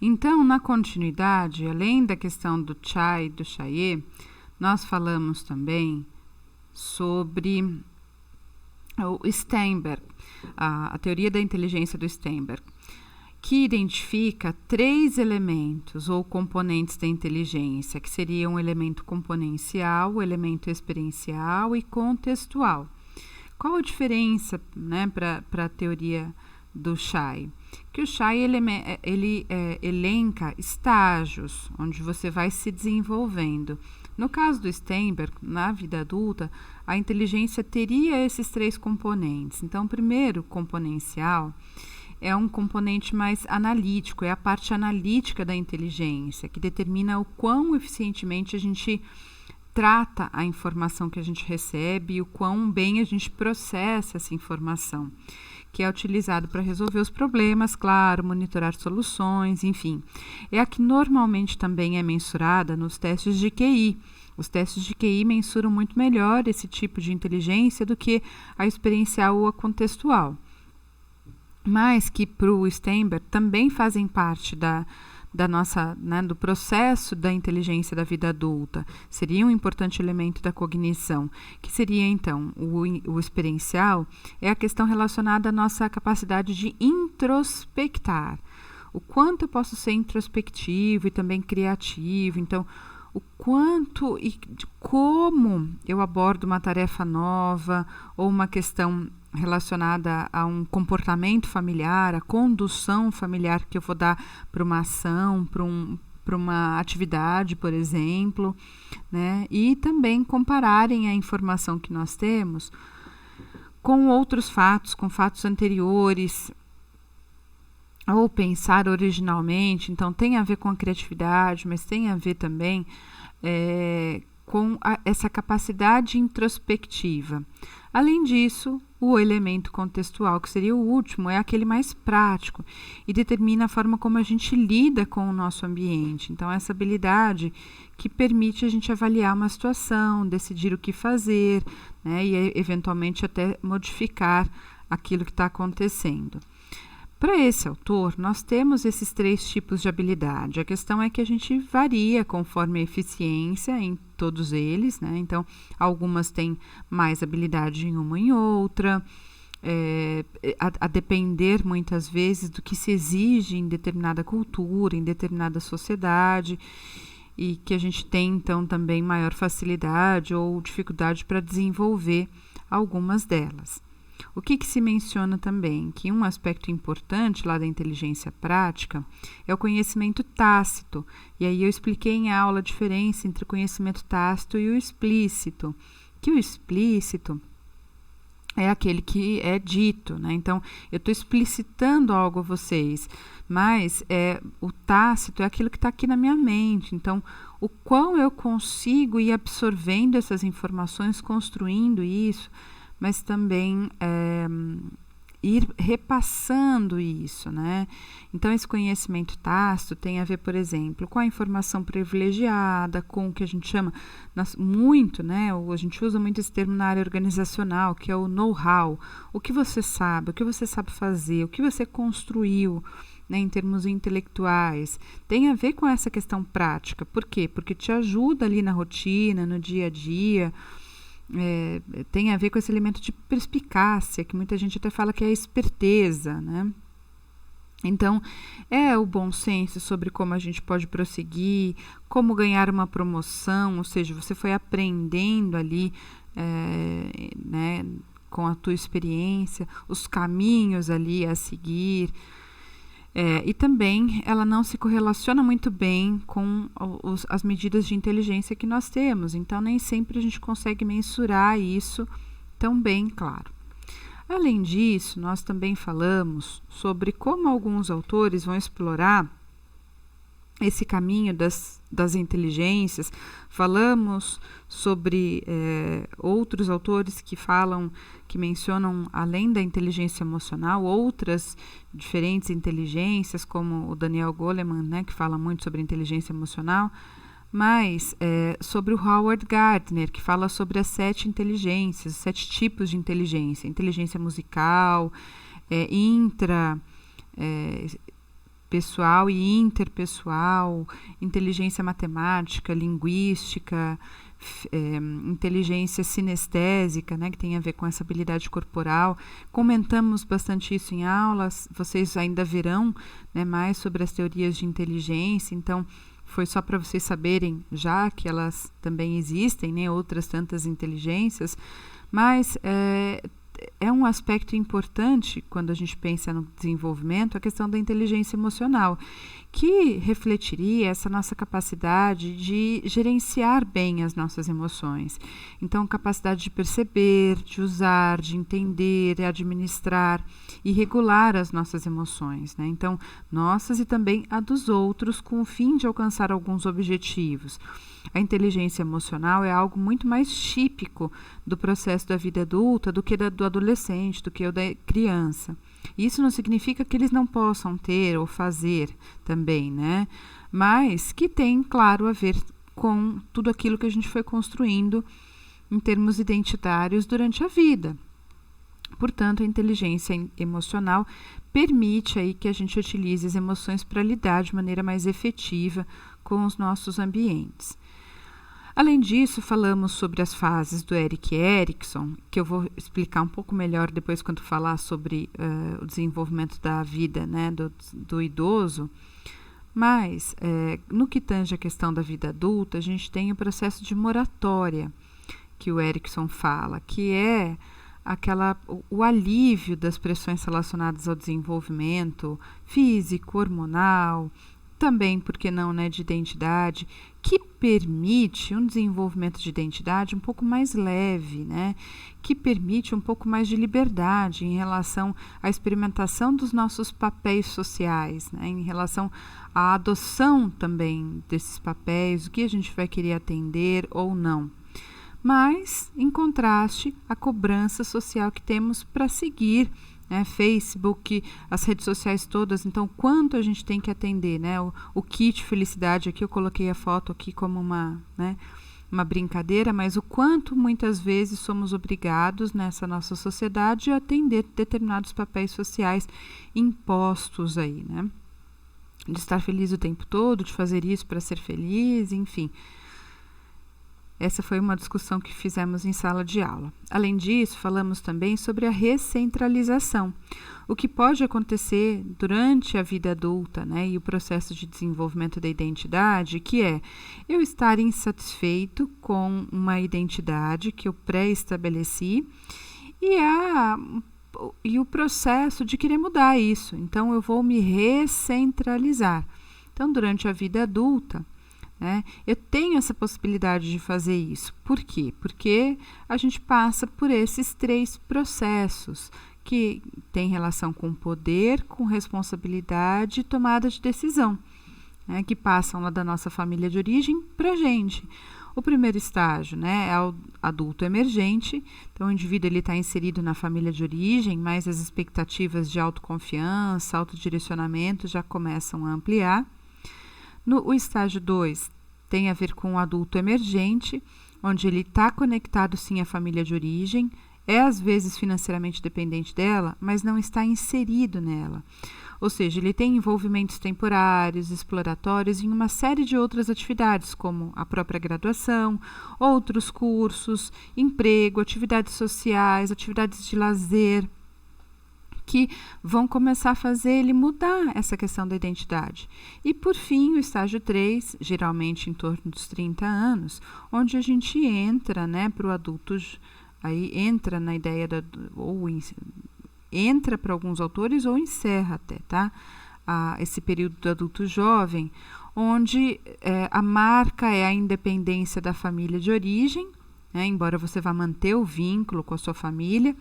Então, na continuidade, além da questão do Chai e do Chaye, nós falamos também sobre o Steinberg, a teoria da inteligência do Steinberg, que identifica 3 elementos ou componentes da inteligência, que seriam o elemento componencial, o elemento experiencial e contextual. Qual a diferença, né, para a teoria do Chai? Que o Chai ele elenca estágios onde você vai se desenvolvendo. No caso do Steinberg, na vida adulta, a inteligência teria esses 3 componentes. Então, o primeiro, componencial, é um componente mais analítico, é a parte analítica da inteligência, que determina o quão eficientemente a gente trata a informação que a gente recebe e o quão bem a gente processa essa informação, que é utilizado para resolver os problemas, claro, monitorar soluções, enfim. É a que normalmente também é mensurada nos testes de QI. Os testes de QI mensuram muito melhor esse tipo de inteligência do que a experiencial ou a contextual. Mas que para o Steinberg também fazem parte da nossa, né, do processo da inteligência da vida adulta, seria um importante elemento da cognição, que seria então o experiencial, é a questão relacionada à nossa capacidade de introspectar, o quanto eu posso ser introspectivo e também criativo, então o quanto e como eu abordo uma tarefa nova ou uma questão relacionada a um comportamento familiar, a condução familiar que eu vou dar para uma ação, para uma atividade, por exemplo, né? E também compararem a informação que nós temos com outros fatos, com fatos anteriores, ou pensar originalmente. Então, tem a ver com a criatividade, mas tem a ver também com essa capacidade introspectiva. Além disso, o elemento contextual, que seria o último, é aquele mais prático e determina a forma como a gente lida com o nosso ambiente. Então, essa habilidade que permite a gente avaliar uma situação, decidir o que fazer, né, e eventualmente até modificar aquilo que está acontecendo. Para esse autor, nós temos esses 3 tipos de habilidade. A questão é que a gente varia conforme a eficiência em todos eles, né? Então, algumas têm mais habilidade em uma em outra, a depender muitas vezes do que se exige em determinada cultura, em determinada sociedade, e que a gente tem, então, também maior facilidade ou dificuldade para desenvolver algumas delas. O que se menciona também? Que um aspecto importante lá da inteligência prática é o conhecimento tácito. E aí eu expliquei em aula a diferença entre o conhecimento tácito e o explícito. Que o explícito é aquele que é dito, né? Então, eu estou explicitando algo a vocês, mas o tácito é aquilo que está aqui na minha mente. Então, o quão eu consigo ir absorvendo essas informações, construindo isso, mas também ir repassando isso, né? Então, esse conhecimento tácito tem a ver, por exemplo, com a informação privilegiada, com o que a gente chama muito, né? A gente usa muito esse termo na área organizacional, que é o know-how. O que você sabe fazer, o que você construiu, né, em termos intelectuais, tem a ver com essa questão prática. Por quê? Porque te ajuda ali na rotina, no dia a dia. Tem a ver com esse elemento de perspicácia, que muita gente até fala que é a esperteza, né? Então, é o bom senso sobre como a gente pode prosseguir, como ganhar uma promoção, ou seja, você foi aprendendo ali, né, com a tua experiência, os caminhos ali a seguir. E também ela não se correlaciona muito bem com as medidas de inteligência que nós temos. Então, nem sempre a gente consegue mensurar isso tão bem, claro. Além disso, nós também falamos sobre como alguns autores vão explorar esse caminho das inteligências. Falamos sobre outros autores que mencionam, além da inteligência emocional, outras diferentes inteligências, como o Daniel Goleman, né, que fala muito sobre inteligência emocional, mas sobre o Howard Gardner, que fala sobre as 7 inteligências, 7 tipos de inteligência: inteligência musical, pessoal e interpessoal, inteligência matemática, linguística, inteligência sinestésica, né, que tem a ver com essa habilidade corporal. Comentamos bastante isso em aulas, vocês ainda verão, né, mais sobre as teorias de inteligência, então foi só para vocês saberem já que elas também existem, né, outras tantas inteligências, mas é um aspecto importante quando a gente pensa no desenvolvimento, a questão da inteligência emocional, que refletiria essa nossa capacidade de gerenciar bem as nossas emoções. Então, capacidade de perceber, de usar, de entender, administrar e regular as nossas emoções, né? Então, nossas e também a dos outros, com o fim de alcançar alguns objetivos. A inteligência emocional é algo muito mais típico do processo da vida adulta do que do adolescente, do que o da criança. Isso não significa que eles não possam ter ou fazer também, né? Mas que tem, claro, a ver com tudo aquilo que a gente foi construindo em termos identitários durante a vida. Portanto, a inteligência emocional permite aí que a gente utilize as emoções para lidar de maneira mais efetiva com os nossos ambientes. Além disso, falamos sobre as fases do Erik Erikson, que eu vou explicar um pouco melhor depois quando falar sobre o desenvolvimento da vida, né, do idoso. Mas, no que tange a questão da vida adulta, a gente tem o processo de moratória, que o Erikson fala, que é o alívio das pressões relacionadas ao desenvolvimento físico, hormonal, também, por que não, né, de identidade, que permite um desenvolvimento de identidade um pouco mais leve, né, que permite um pouco mais de liberdade em relação à experimentação dos nossos papéis sociais, né, em relação à adoção também desses papéis, o que a gente vai querer atender ou não. Mas, em contraste, a cobrança social que temos para seguir, né, Facebook, as redes sociais todas, então quanto a gente tem que atender, né, o kit felicidade, aqui eu coloquei a foto aqui como uma brincadeira, mas o quanto muitas vezes somos obrigados nessa nossa sociedade a atender determinados papéis sociais impostos aí, né, de estar feliz o tempo todo, de fazer isso para ser feliz, enfim. Essa foi uma discussão que fizemos em sala de aula. Além disso, falamos também sobre a recentralização, o que pode acontecer durante a vida adulta, né, e o processo de desenvolvimento da identidade, que é eu estar insatisfeito com uma identidade que eu pré-estabeleci e o processo de querer mudar isso. Então, eu vou me recentralizar. Então, durante a vida adulta, eu tenho essa possibilidade de fazer isso. Por quê? Porque a gente passa por esses 3 processos que têm relação com poder, com responsabilidade e tomada de decisão, né, que passam lá da nossa família de origem para a gente. O primeiro estágio, né, é o adulto emergente, então o indivíduo está inserido na família de origem, mas as expectativas de autoconfiança, autodirecionamento já começam a ampliar. O estágio 2 tem a ver com o adulto emergente, onde ele está conectado sim à família de origem, é às vezes financeiramente dependente dela, mas não está inserido nela. Ou seja, ele tem envolvimentos temporários, exploratórios em uma série de outras atividades, como a própria graduação, outros cursos, emprego, atividades sociais, atividades de lazer, que vão começar a fazer ele mudar essa questão da identidade. E, por fim, o estágio 3, geralmente em torno dos 30 anos, onde a gente entra, né, para o adulto, aí entra na ideia, entra para alguns autores ou encerra até, tá? Esse período do adulto jovem, onde a marca é a independência da família de origem, né, embora você vá manter o vínculo com a sua família,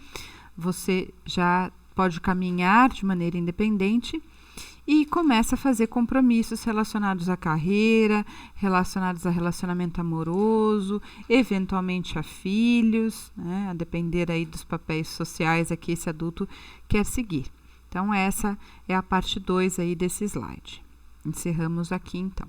você já pode caminhar de maneira independente e começa a fazer compromissos relacionados à carreira, relacionados a relacionamento amoroso, eventualmente a filhos, né, a depender aí dos papéis sociais a que esse adulto quer seguir. Então, essa é a parte 2 aí desse slide. Encerramos aqui, então.